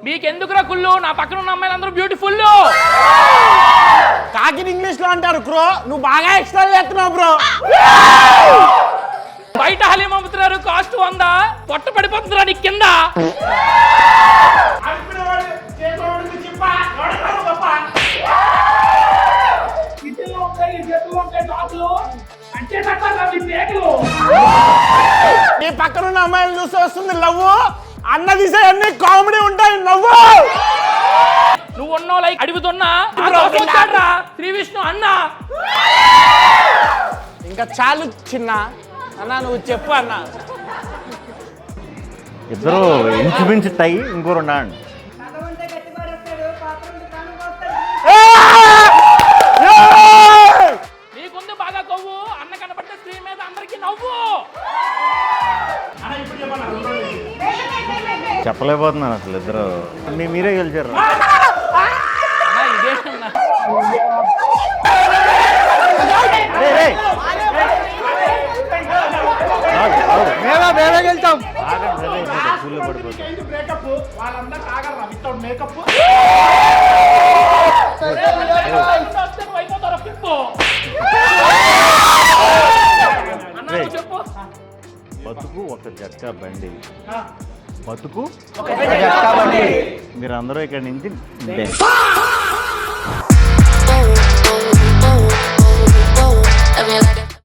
మీకెందుకురా కుళ్ళు? నా పక్కన ఉన్న అమ్మాయిలు అందరూ బ్యూటిఫుల్. కాకిని ఇంగ్లీష్ లో అంటారు బ్రో, నువ్వు బాగా ఎక్స్ట్రా చేస్తున్నావు బ్రో. బయట హలీం అమ్ముతున్నారు, కాస్ట్ 100. పొట్ట పడిపోతుందిరా నీ కింద. నీ పక్కన ఉన్న అమ్మాయిలు చూసి వస్తుంది లవ్వు, అన్న తీసే అన్ని కామెడీ ఉంటాయి నవ్వు. నువ్వు ఉన్నావు లైక్ అడుగుతున్నా శ్రీ విష్ణు అన్న. ఇంకా చాలు చిన్న అన్న, నువ్వు చెప్పు అన్న. ఇద్దరు ఇంచుమించు టై, ఇంకో 2 ఆడండి. నీకుంది బాగా కొవ్వు, అన్న కనబడితే స్క్రీన్ మీద అందరికి నవ్వు. చెప్పలేకపోతున్నాను అసలు ఇద్దరు. మీరే గెలిచారు. మేమే గెలుతాం. చెప్పు. బతుకు ఒక జట్కా బండి, బతుకు ఒక జట్కా బండి. మీరందరూ ఇక్కడి నుంచి